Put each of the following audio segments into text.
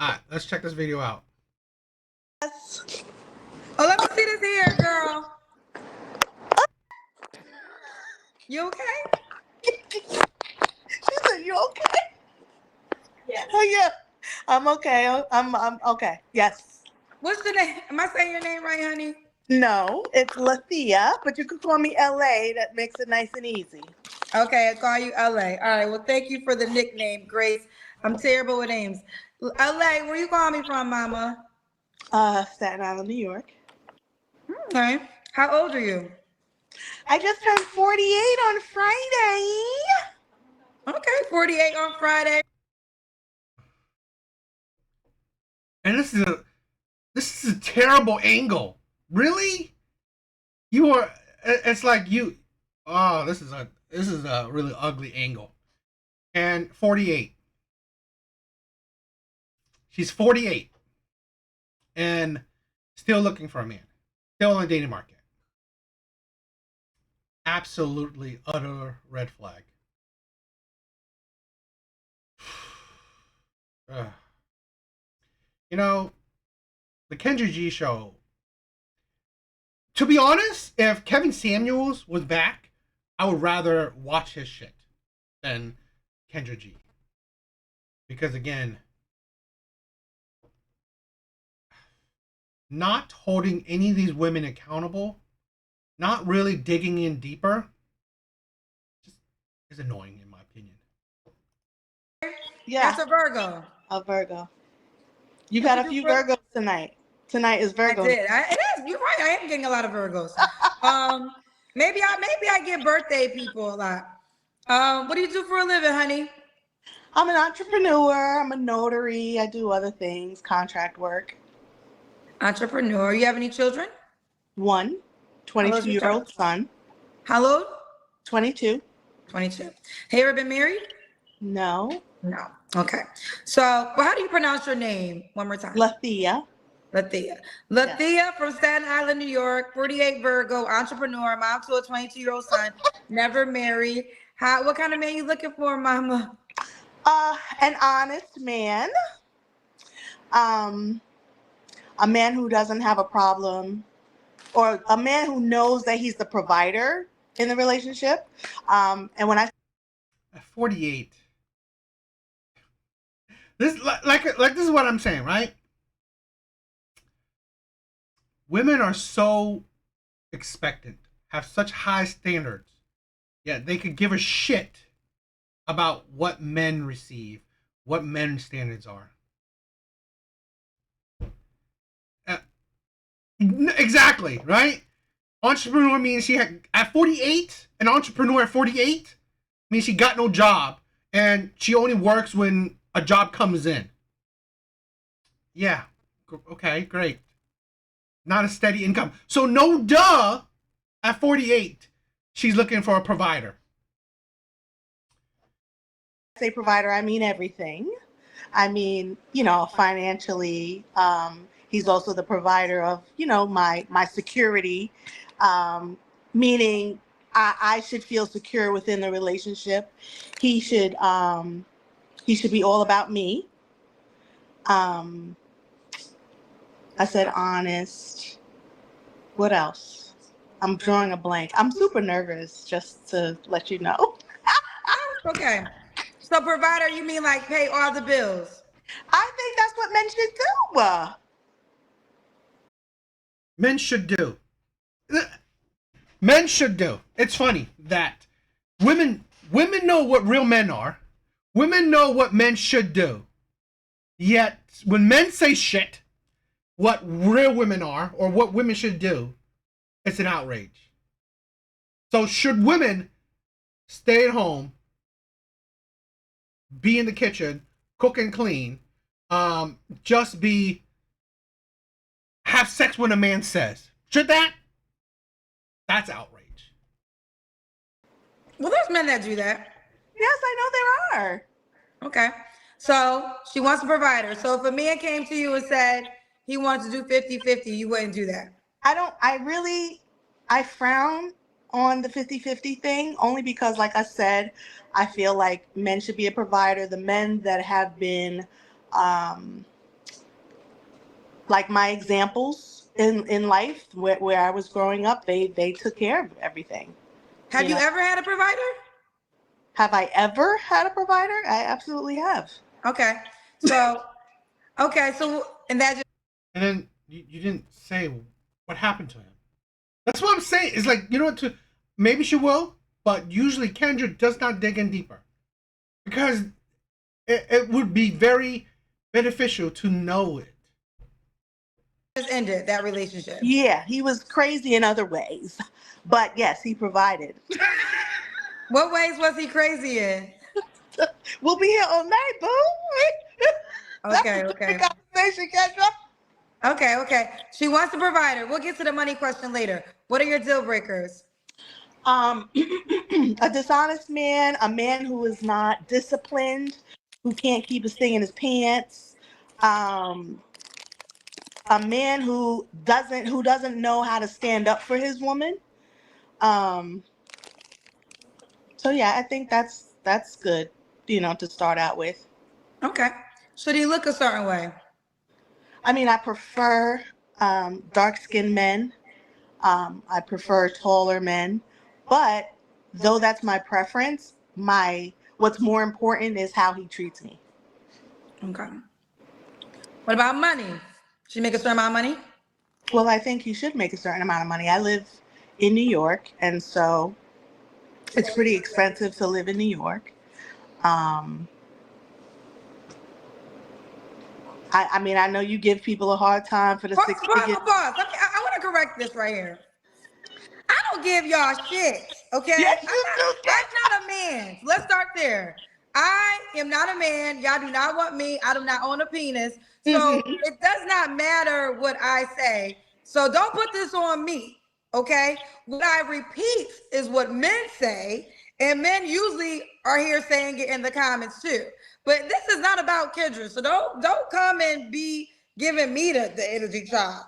All right, let's check this video out. Oh, let me see this here, girl. You okay? She said, "You okay?" Yeah. Oh yeah, I'm okay. I'm okay. Yes. What's your name? Am I saying your name right, honey? No, it's Lathea, but you can call me LA. That makes it nice and easy. Okay, I call you LA. All right, well, thank you for the nickname, Grace. I'm terrible with names. LA, where you call me from, mama? Staten Island, New York. Okay. How old are you? I just turned 48 on Friday. Okay, 48 on Friday. And this is a terrible angle. Really? You are. It's like you. Oh, this is a really ugly angle. And 48. She's 48 and still looking for a man. Still on the dating market. Absolutely utter red flag. You know, the Kendra G show. To be honest, if Kevin Samuels was back, I would rather watch his shit than Kendra G. Because again, not holding any of these women accountable, not really digging in deeper, just is annoying in my opinion. Yeah, That's a Virgo. a Virgo. You've had a few Virgos tonight. Tonight is Virgo. I did. It is. You're right. I am getting a lot of Virgos. Maybe I get birthday people a lot. What do you do for a living, honey? I'm an entrepreneur. I'm a notary. I do other things, contract work. Entrepreneur. You have any children? One, 22-year-old son. How old? 22. 22. Have you ever been married? No. No. Okay. So, well, how do you pronounce your name? One more time. Lathea. Lathea. Lathea from Staten Island, New York, 48 Virgo, entrepreneur, mom to a 22-year-old son, never married. What kind of man you looking for, mama? An honest man. A man who doesn't have a problem, or a man who knows that he's the provider in the relationship. And when I At 48, this like this is what I'm saying, right? Women are so expectant, have such high standards, yet they could give a shit about what men receive, what men's standards are. Exactly, right? Entrepreneur means she had at 48. An entrepreneur at 48 means she got no job and she only works when a job comes in. Yeah, okay, great. Not a steady income. So no duh, at 48, she's looking for a provider. say provider, I mean everything. I mean, financially, he's also the provider of, my security, meaning I should feel secure within the relationship. He should be all about me. I said honest. What else? I'm drawing a blank. I'm super nervous, just to let you know. Okay. So provider, you mean like pay all the bills? I think that's what men should do. Men should do. Men should do. It's funny that women know what real men are. Women know what men should do. Yet when men say shit, what real women are or what women should do, it's an outrage. So should women stay at home, be in the kitchen, cook and clean, just have sex when a man says? Should that? That's outrage. Well, there's men that do that. Yes, I know there are. Okay. So she wants a provider. So if a man came to you and said he wants to do 50-50, you wouldn't do that. I frown on the 50-50 thing only because, like I said, I feel like men should be a provider. The men that have been like my examples in life where I was growing up, they took care of everything. Have you know. ever had a provider? Have I ever had a provider? I absolutely have. Okay. So, okay. So, and that just, And then you didn't say what happened to him. That's what I'm saying. It's like, you know what, maybe she will, but usually Kendra does not dig in deeper. Because it would be very beneficial to know it. just ended that relationship. Yeah, he was crazy in other ways, but yes, he provided. What ways was he crazy in? We'll be here all night, boo. Okay, That's a okay. different conversation, Kendra. Okay, okay. She wants a provider. We'll get to the money question later. What are your deal breakers? A dishonest man, a man who is not disciplined, who can't keep his thing in his pants, um, a man who doesn't know how to stand up for his woman. Um, so yeah, I think that's good, to start out with. Okay. Should he look a certain way? I mean, I prefer dark-skinned men. I prefer taller men, but though that's my preference, what's more important is how he treats me. Okay. What about money? Should he make a certain amount of money? Well, I think he should make a certain amount of money. I live in New York, and so it's pretty expensive to live in New York. Um, I mean, I know you give people a hard time for the Pause, six pause, figure. pause. I want to correct this right here. I don't give y'all shit, okay? Yes, you do. I'm not a man. Let's start there. I am not a man. Y'all do not want me. I do not own a penis. So Mhm. it does not matter what I say. So don't put this on me, okay? What I repeat is what men say, and men usually are here saying it in the comments too. But this is not about Kendra, so don't come and be giving me the energy child.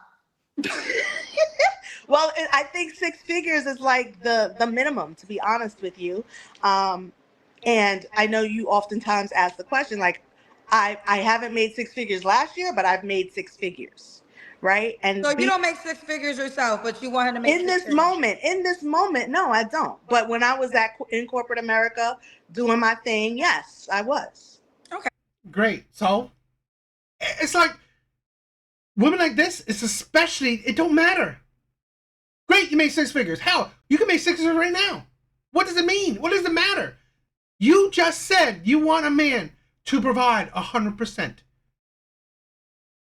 Well, I think six figures is like the minimum, to be honest with you. And I know you oftentimes ask the question, like, I haven't made six figures last year, but I've made six figures, right? So And you don't make six figures yourself, but you want him to make in six this figures. moment, no, I don't. But when I was in corporate America doing my thing, yes, I was. Okay. Great. So it's like women like this, it's especially, it don't matter. Great, you made six figures. Hell, you can make six figures right now. What does it mean? What does it matter? You just said you want a man to provide 100%.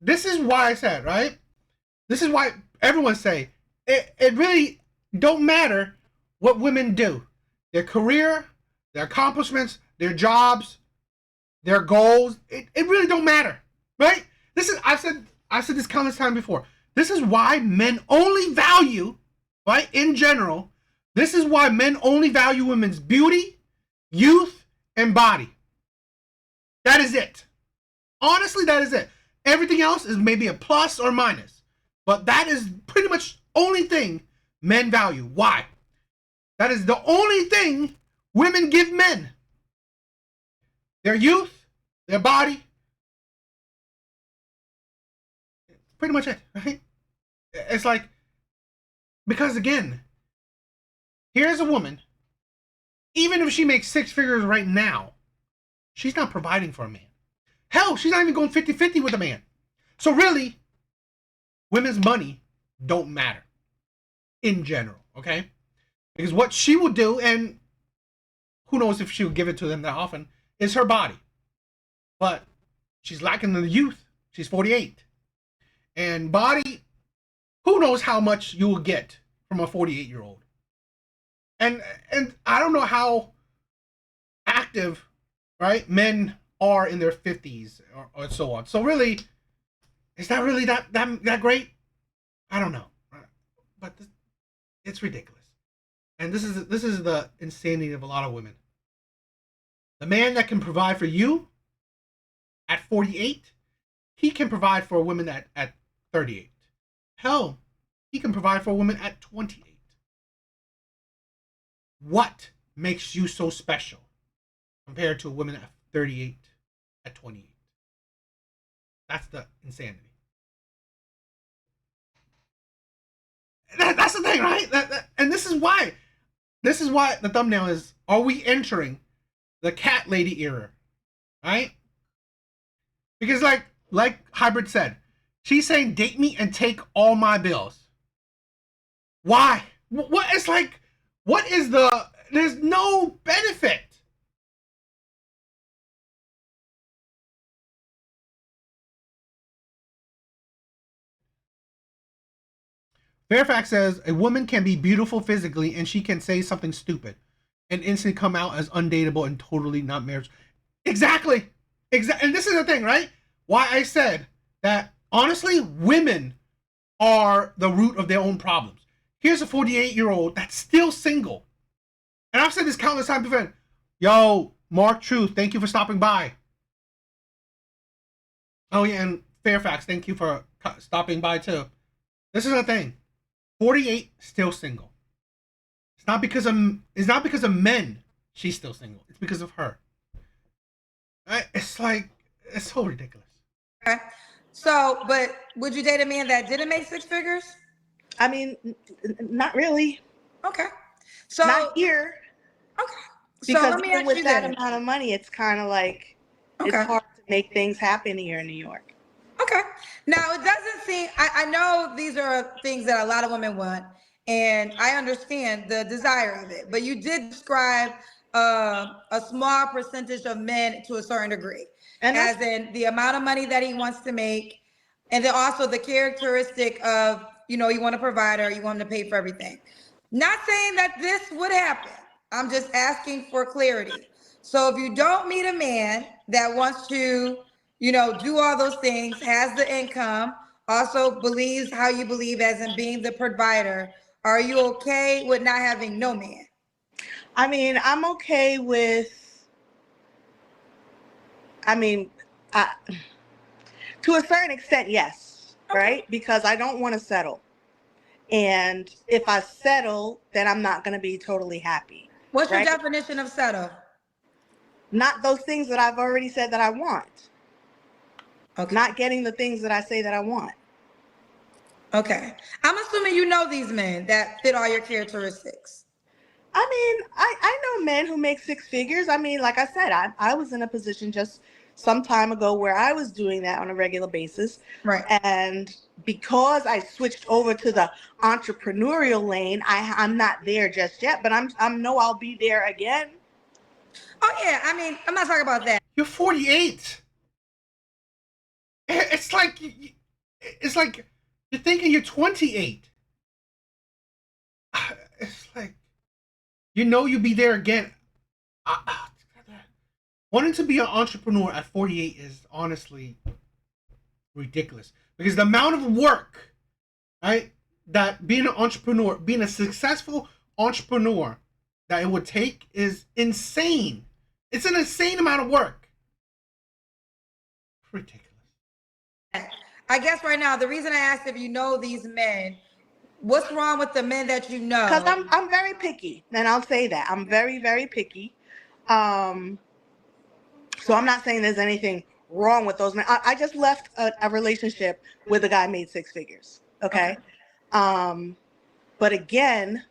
This is why I said, right? This is why everyone say it really don't matter what women do. Their career, their accomplishments, their jobs, their goals. It really don't matter. Right? This is I've said this countless times before. This is why men only value, right, in general, this is why men only value women's beauty, youth, and body. That is it. Honestly, that is it. Everything else is maybe a plus or minus. But that is pretty much only thing men value. Why? That is the only thing women give men. Their youth, their body. Pretty much it, right? It's like, because again, here's a woman, even if she makes six figures right now, she's not providing for a man. Hell, she's not even going 50-50 with a man. So really, women's money don't matter in general, okay? Because what she will do, and who knows if she will give it to them that often, is her body. But she's lacking the youth. She's 48. And body, who knows how much you will get from a 48-year-old. And I don't know how active, right, men are in their 50s or so on. So really, is that really that great? I don't know. But it's ridiculous. And this is the insanity of a lot of women. The man that can provide for you at 48, he can provide for a woman at 38. Hell, he can provide for a woman at 28. What makes you so special compared to a woman at 38, at 28? That's the insanity. That's the thing, right? And this is why. This is why the thumbnail is: are we entering the cat lady era? Right? Because like Hybrid said, she's saying date me and take all my bills. Why? What is like? What is the? There's no benefit. Fairfax says a woman can be beautiful physically and she can say something stupid and instantly come out as undateable and totally not marriage. Exactly. Exactly. And this is the thing, right? Why I said that honestly, women are the root of their own problems. Here's a 48-year-old that's still single. And I've said this countless times before. Yo, Mark Truth, thank you for stopping by. Oh yeah, and Fairfax, thank you for stopping by too. This is the thing. 48, still single. It's not because of men she's still single. It's because of her. It's like, it's so ridiculous. Okay. So, but would you date a man that didn't make six figures? I mean, not really. Okay. So not here. Okay. So Because let me even ask with you that this. amount of money, it's kind of like it's Okay. hard to make things happen here in New York. Okay. Now it doesn't seem. I know these are things that a lot of women want, and I understand the desire of it. But you did describe a small percentage of men to a certain degree, And as in the amount of money that he wants to make, and then also the characteristic of, you know, you want a provider, you want him to pay for everything. Not saying that this would happen. I'm just asking for clarity. So if you don't meet a man that wants to, you know, do all those things, has the income, also believes how you believe as in being the provider, are you okay with not having no man? I mean, I'm okay with. I mean, to a certain extent, yes, Okay. right? Because I don't want to settle, and if I settle, then I'm not going to be totally happy. What's your Right? definition of settle? Not those things that I've already said that I want. Okay. Not getting the things that I say that I want. Okay. I'm assuming you know these men that fit all your characteristics. I mean, I know men who make six figures. I mean, like I said, I was in a position just some time ago where I was doing that on a regular basis. Right. And because I switched over to the entrepreneurial lane, I'm not there just yet, but I'm know I'll be there again. Oh yeah, I mean, I'm not talking about that. You're 48. It's like you're thinking you're 28. It's like, you know, you'll be there again. Wanting to be an entrepreneur at 48 is honestly ridiculous, because the amount of work, right, that being an entrepreneur, being a successful entrepreneur, that it would take is insane. It's an insane amount of work. Ridiculous. I guess right now, the reason I asked if you know these men, what's wrong with the men that you know? Because I'm very picky, and I'll say that. I'm very, very picky. So I'm not saying there's anything wrong with those men. I just left a relationship with a guy made six figures. Okay. But again,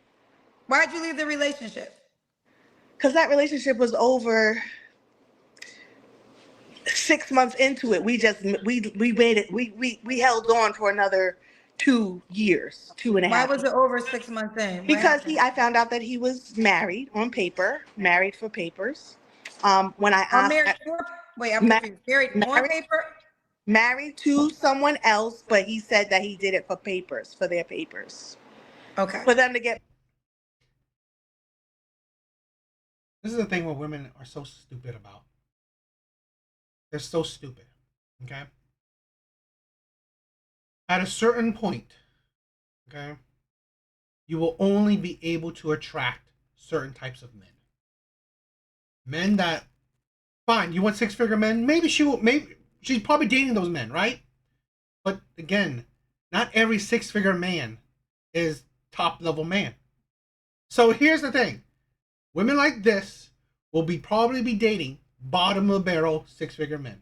Why'd you leave the relationship? because that relationship was over 6 months into it. We made it. We held on for another 2 years, 2.5. Why was it over 6 months in? Because I found out that he was married on paper, married for papers. When I I'm asked, married for, wait, I'm confused. Married on paper? married to someone else, but he said that he did it for papers, for their papers, Okay. for them to get. This is the thing what women are so stupid about. They're so stupid. Okay? At a certain point, okay, you will only be able to attract certain types of men. Men that, fine, you want six-figure men? Maybe she's probably dating those men, right? But again, not every six-figure man is top-level man. So here's the thing. Women like this will probably be dating bottom-of-the-barrel six-figure men,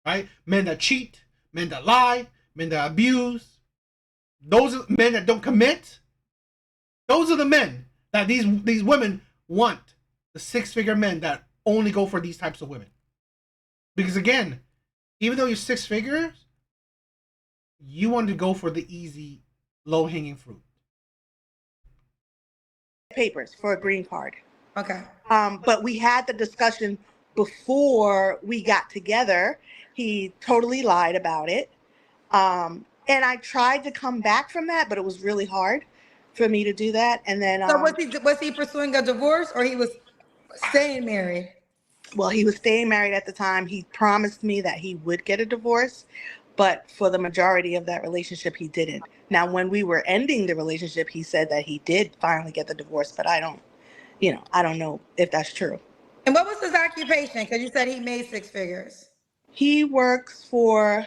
right? Men that cheat, men that lie, men that abuse. Those are men that don't commit. Those are the men that these women want. The six-figure men that only go for these types of women. Because again, even though you're six figures, you want to go for the easy, low-hanging fruit. Papers for a green card. Okay. But we had the discussion before we got together. He totally lied about it. And I tried to come back from that, but it was really hard for me to do that. And then So was he pursuing a divorce, or he was staying married? well, he was staying married at the time. He promised me that he would get a divorce, but for the majority of that relationship, he didn't. Now, when we were ending the relationship, he said that he did finally get the divorce, but I don't know if that's true. And what was his occupation? Because you said he made six figures. He works for.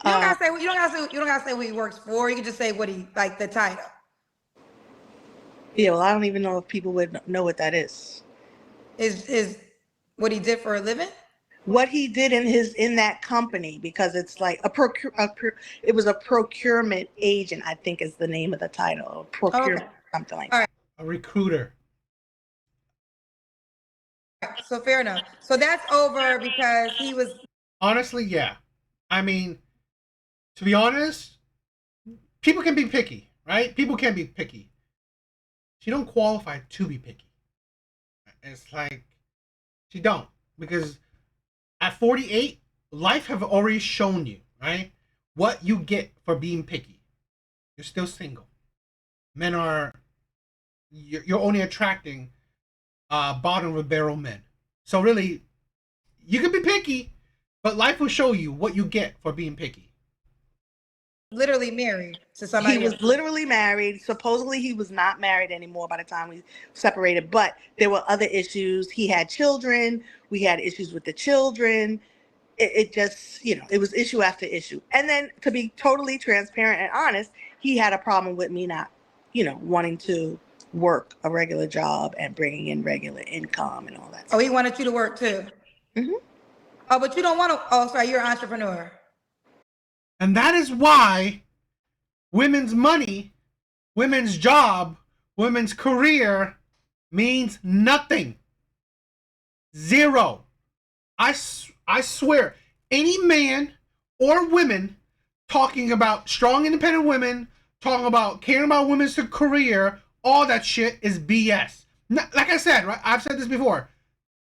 You don't gotta say. You don't gotta say what he works for. You can just say what he like the title. Yeah, well, I don't even know if people would know what that is. Is what he did for a living? What he did in that company, because it's like it was a procurement agent, I think is the name of the title. Procurement, Okay. something like All that. A recruiter. So fair enough. So that's over because he was. Honestly, yeah. I mean, to be honest, people can be picky, right? People can be picky. She don't qualify to be picky. It's like she don't, because at 48, life have already shown you, right, what you get for being picky. You're still single. Men are you're only attracting bottom of the barrel men. So really, you can be picky, but life will show you what you get for being picky. Literally married to somebody He was else. literally married. Supposedly he was not married anymore by the time we separated, but there were other issues. He had children. We had issues with the children. It just, it was issue after issue. And then to be totally transparent and honest, he had a problem with me not, wanting to work a regular job and bringing in regular income and all that. Oh, he wanted you to work too. Mm-hmm. Oh, but you don't want to. Oh, sorry, you're an entrepreneur. And that is why women's money, women's job, women's career means nothing. Zero. I swear, any man or women talking about strong independent women, talking about caring about women's career, all that shit is BS. Like I said, right? I've said this before.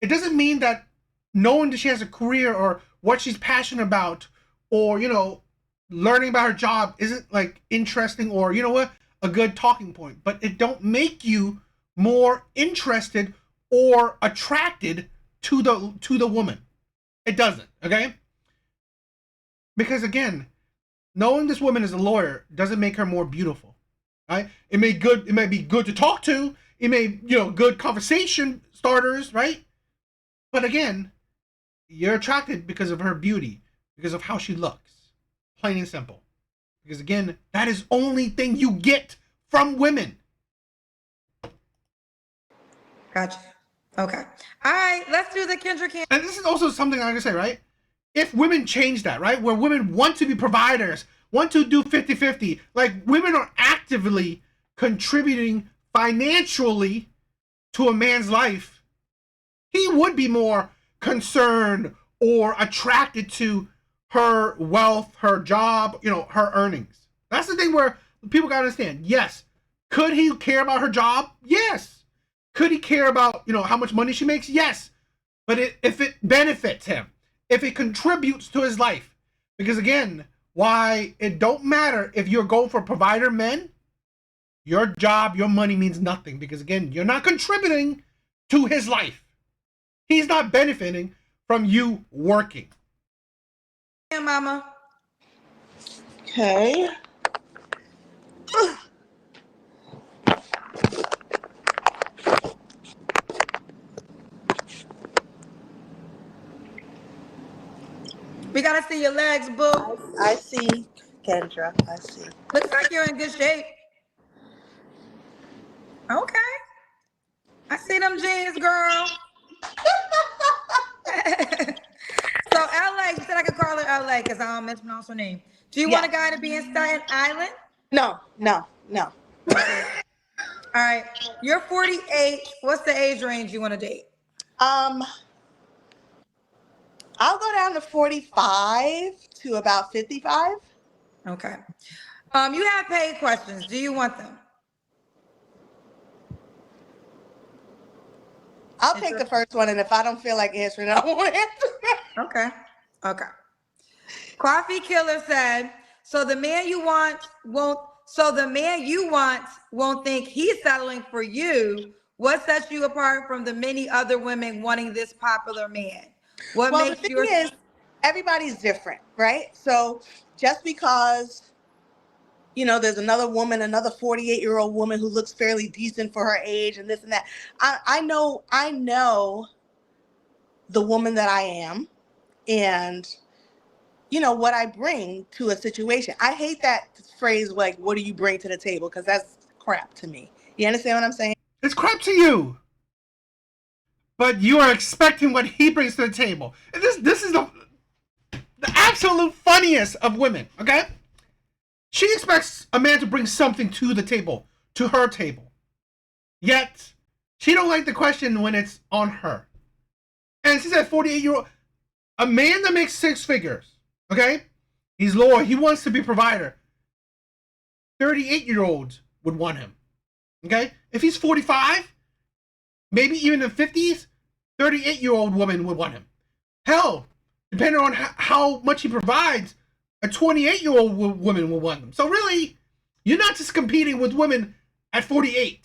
It doesn't mean that knowing that she has a career or what she's passionate about, or learning about her job isn't like interesting, or a good talking point. But it don't make you more interested or attracted to the woman. It doesn't, okay? Because again, knowing this woman is a lawyer doesn't make her more beautiful, right? It may be good to talk to. It may, good conversation starters, right? But again, you're attracted because of her beauty, because of how she looks. Plain and simple. Because again, that is only thing you get from women. Gotcha. Okay. All right. Let's do the Kendra Cam. And this is also something I can say, right? If women change that, right? Where women want to be providers, want to do 50-50, like women are actively contributing financially to a man's life, he would be more concerned or attracted to her wealth, her job, her earnings. That's the thing where people gotta understand. Yes. Could he care about her job? Yes. Could he care about, how much money she makes? Yes. But if it benefits him, if it contributes to his life, because again, why it don't matter if you're going for provider men, your job, your money means nothing, because again, you're not contributing to his life. He's not benefiting from you working. Yeah, mama. Okay. We gotta see your legs, boo. I see, Kendra. I see. Looks like you're in good shape. Okay. I see them jeans, girl. So LA, you said I could call her LA because I don't mispronounce her name. Do you want a guy to be in Staten Island? No. All right. You're 48. What's the age range you want to date? Um, I'll go down to 45 to about 55. Okay. You have paid questions. Do you want them? I'll take the first one, and if I don't feel like answering, I won't answer. Okay. Okay. Coffee Killer said, so the man you want won't think he's settling for you. What sets you apart from the many other women wanting this popular man? What Well, the makes thing your is, everybody's different, right? So just because, there's another woman, another 48-year-old woman who looks fairly decent for her age and this and that. I know the woman that I am and what I bring to a situation. I hate that phrase, like, what do you bring to the table? Because that's crap to me. You understand what I'm saying? It's crap to you. But you are expecting what he brings to the table. And this is the absolute funniest of women, okay? She expects a man to bring something to the table, to her table. Yet, she don't like the question when it's on her. And she's at 48-year-old. A man that makes six figures, okay? He's loyal. He wants to be a provider. 38-year-olds would want him, okay? If he's 45, maybe even in the 50s, 38-year-old woman would want him. Hell, depending on how much he provides, a 28-year-old woman will want him. So really, you're not just competing with women at 48.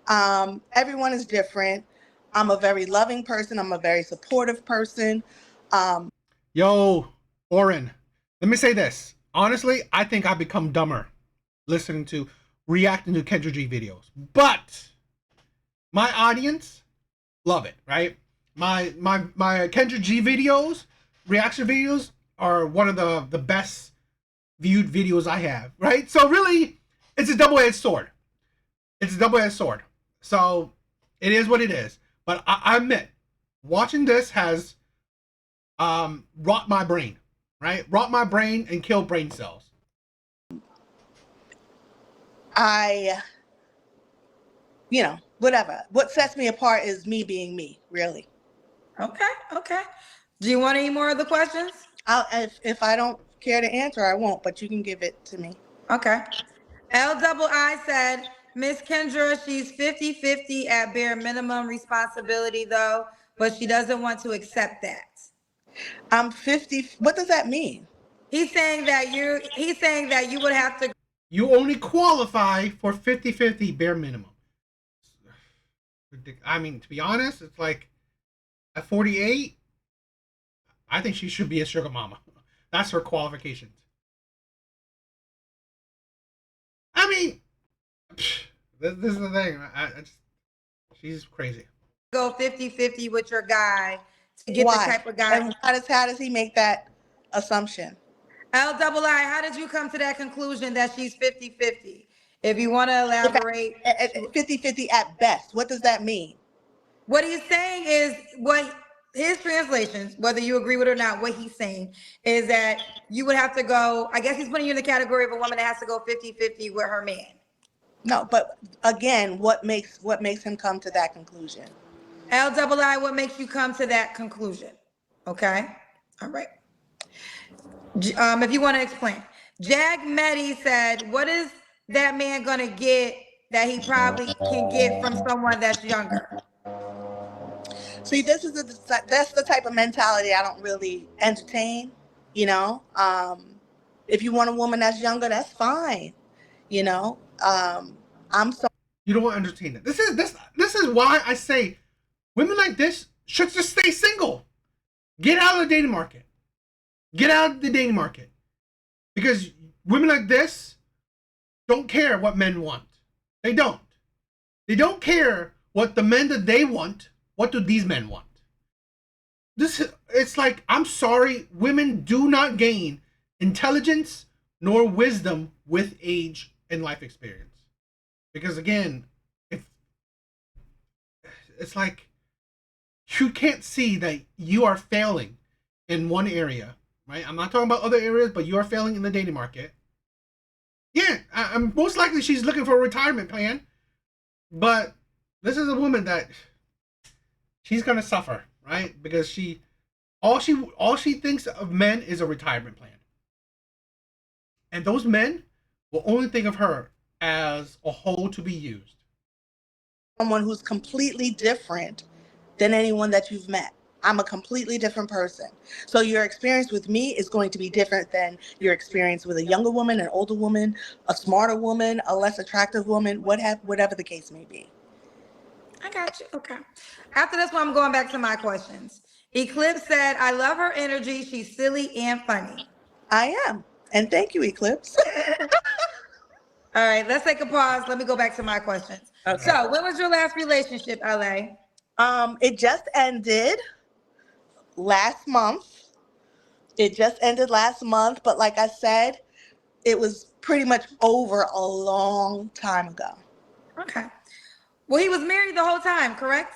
Everyone is different. I'm a very loving person. I'm a very supportive person. Yo, Oren, let me say this. Honestly, I think I've become dumber reacting to Kendra G videos. But my audience love it, right? My Kendra G videos, reaction videos, are one of the best viewed videos I have, right? So really, it's a double-edged sword. It's a double-edged sword. So it is what it is. But I admit, watching this has rot my brain, right? Rot my brain and kill brain cells. Whatever. What sets me apart is me being me, really. Okay. Do you want any more of the questions? If I don't care to answer, I won't, but you can give it to me. Okay. LII said, Miss Kendra, she's 50-50 at bare minimum responsibility though, but she doesn't want to accept that. I'm 50. What does that mean? He's saying that you would have to. You only qualify for 50-50 bare minimum. I mean, to be honest, it's like at 48, I think she should be a sugar mama. That's her qualifications. I mean, this is the thing. She's crazy. Go 50-50 with your guy to get Why? the type of guy. And how does he make that assumption? LII, how did you come to that conclusion that she's 50-50? If you want to elaborate. 50-50 at best. What does that mean? What he's saying is, what his translations, whether you agree with it or not, what he's saying is that you would have to go, I guess he's putting you in the category of a woman that has to go 50-50 with her man. No, but again, what makes him come to that conclusion? LII, what makes you come to that conclusion? Okay. All right. If you want to explain. Jag Medi said, what is that man gonna get that he probably can get from someone that's younger? See, that's the type of mentality I don't really entertain. If you want a woman that's younger, that's fine. I'm so. You don't entertain it. This is why I say women like this should just stay single. Get out of the dating market. Get out of the dating market. Because women like this don't care what men want. They don't. They don't care what the men that they want. What do these men want? It's like, I'm sorry, women do not gain intelligence nor wisdom with age and life experience. Because again, if it's like you can't see that you are failing in one area, right? I'm not talking about other areas, but you are failing in the dating market. Yeah, I'm most likely she's looking for a retirement plan, but this is a woman that she's gonna suffer, right? Because she thinks of men is a retirement plan, and those men will only think of her as a hole to be used. Someone who's completely different than anyone that you've met. I'm a completely different person. So your experience with me is going to be different than your experience with a younger woman, an older woman, a smarter woman, a less attractive woman, whatever the case may be. I got you. Okay. After this one, I'm going back to my questions. Eclipse said, I love her energy. She's silly and funny. I am. And thank you, Eclipse. All right, let's take a pause. Let me go back to my questions. Okay. So, when was your last relationship, LA? It just ended last month. It just ended last month, but like I said, it was pretty much over a long time ago. Okay. Well, he was married the whole time, correct?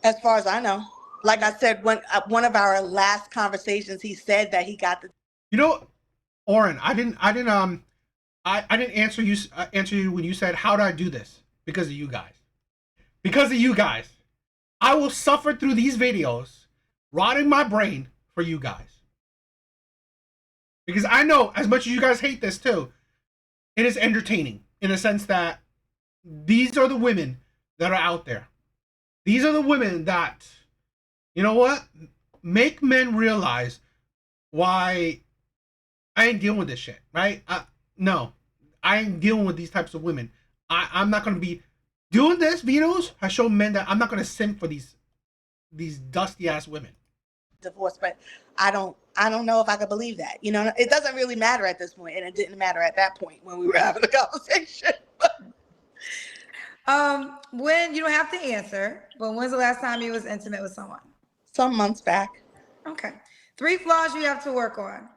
As far as I know. Like I said, when one of our last conversations, he said that he got the. You know, Oren, I didn't answer you when you said, how do I do this? Because of you guys. Because of you guys. I will suffer through these videos, rotting my brain for you guys. Because I know, as much as you guys hate this too, it is entertaining in the sense that these are the women that are out there. These are the women that, you know what, make men realize why I ain't dealing with this shit, right? No, I ain't dealing with these types of women. I'm not going to be doing this. Videos has shown men that I'm not going to simp for these dusty ass women. Divorce, but I don't know if I could believe that. You know, it doesn't really matter at this point, and it didn't matter at that point when we were having a conversation. When you don't have to answer, but when's the last time you was intimate with someone? Some months back. Okay. 3 flaws you have to work on.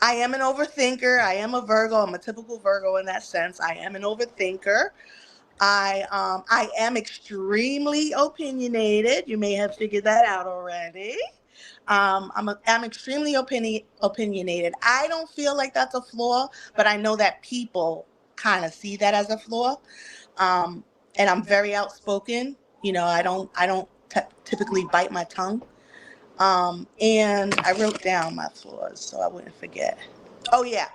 I am an overthinker. I am a Virgo. I'm a typical Virgo in that sense. I am an overthinker. I am extremely opinionated. You may have figured that out already. I'm extremely opinionated. I don't feel like that's a flaw, but I know that people kind of see that as a flaw. And I'm very outspoken. You know, I don't typically bite my tongue. And I wrote down my flaws so I wouldn't forget. Oh yeah,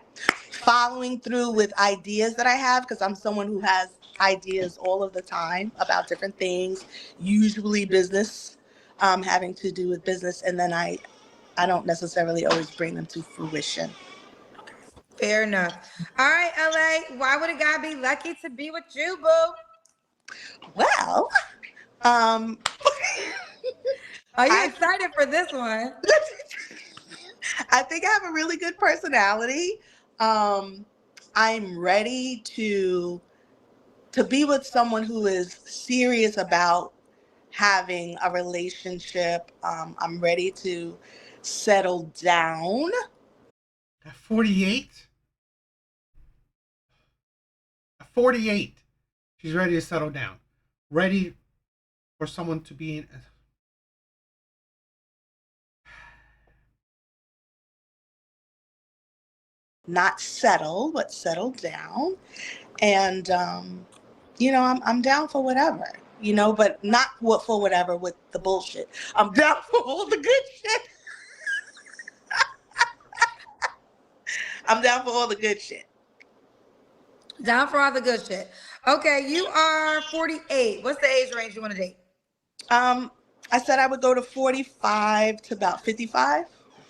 following through with ideas that I have, because I'm someone who has ideas all of the time about different things, usually business, having to do with business, and then I don't necessarily always bring them to fruition. Fair enough. All right, LA, why would a guy be lucky to be with you, boo? Well, Are you excited for this one? I think I have a really good personality. I'm ready to be with someone who is serious about having a relationship. I'm ready to settle down. At 48? At 48, she's ready to settle down. Ready for someone to be in. Not settle, but settle down. And you know, I'm down for whatever, you know, but not for whatever with the bullshit. I'm down for all the good shit. I'm down for all the good shit. Down for all the good shit. Okay, you are 48. What's the age range you want to date? I said I would go to 45 to about 55.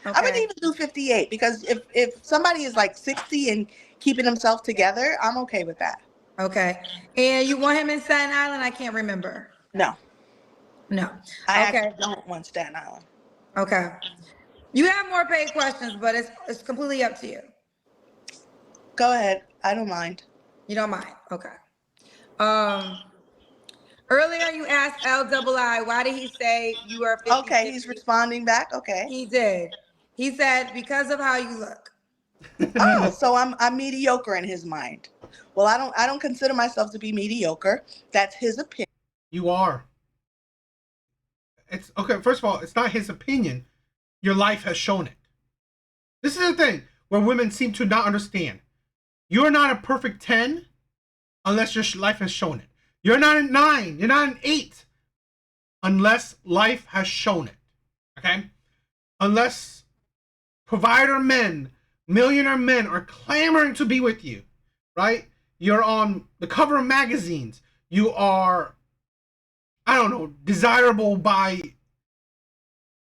Okay. I would even do 58 because if somebody is like 60 and keeping himself together, I'm okay with that. Okay. And you want him in Staten Island? I can't remember. No. No. I actually don't want Staten Island. Okay. You have more paid questions, but it's completely up to you. Go ahead. I don't mind. You don't mind? Okay. Earlier you asked LII, why did he say you are 50? Okay, he's responding back. Okay. He did. He said, because of how you look. Oh, so I'm mediocre in his mind. Well, I don't consider myself to be mediocre. That's his opinion. You are. It's okay. First of all, it's not his opinion. Your life has shown it. This is the thing. where women seem to not understand. You're not a perfect 10 unless your life has shown it. You're not a 9. You're not an 8 unless life has shown it. Okay? Unless provider men, millionaire men are clamoring to be with you, right? You're on the cover of magazines. You are, I don't know, desirable by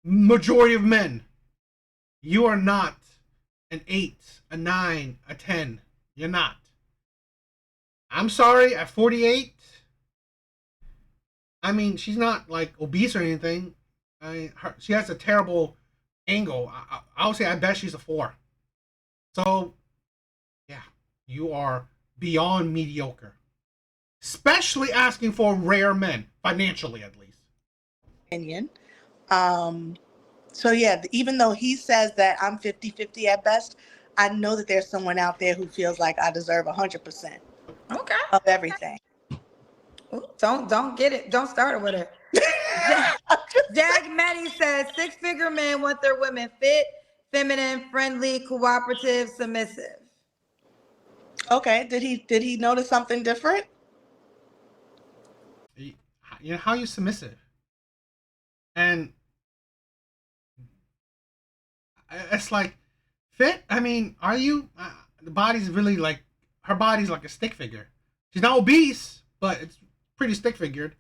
majority of men. You are not an 8, a 9, a 10. You're not. I'm sorry, at 48, I mean, she's not like obese or anything. She has a terrible angle. I would say I bet she's a 4. So, yeah, you are beyond mediocre. Especially asking for rare men, financially at least. Opinion. So yeah, even though he says that I'm 50-50 at best, I know that there's someone out there who feels like I deserve 100% Okay. of everything. Ooh, don't get it. Don't start it with it. Jag Maddie says 6-figure men want their women fit, feminine, friendly, cooperative, submissive. Okay, did he notice something different? You know, how are you submissive? And it's like, fit? I mean, are you? The body's really like, her body's like a stick figure. She's not obese, but it's pretty stick figured.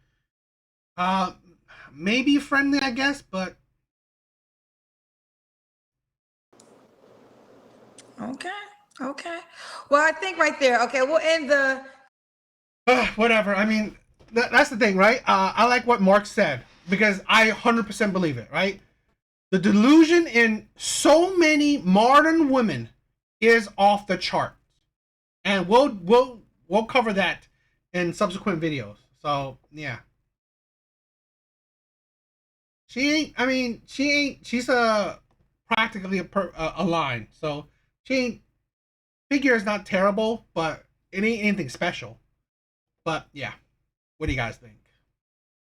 Maybe friendly, I guess, but. Okay. Well, I think right there. Okay, we'll end the. Whatever. I mean, that's the thing, right? I like what Mark said because I 100% believe it, right? The delusion in so many modern women is off the charts, and we'll cover that in subsequent videos. So yeah, she ain't. I mean, she ain't. She's practically a line. So she ain't. Figure is not terrible, but it ain't anything special. But yeah, what do you guys think?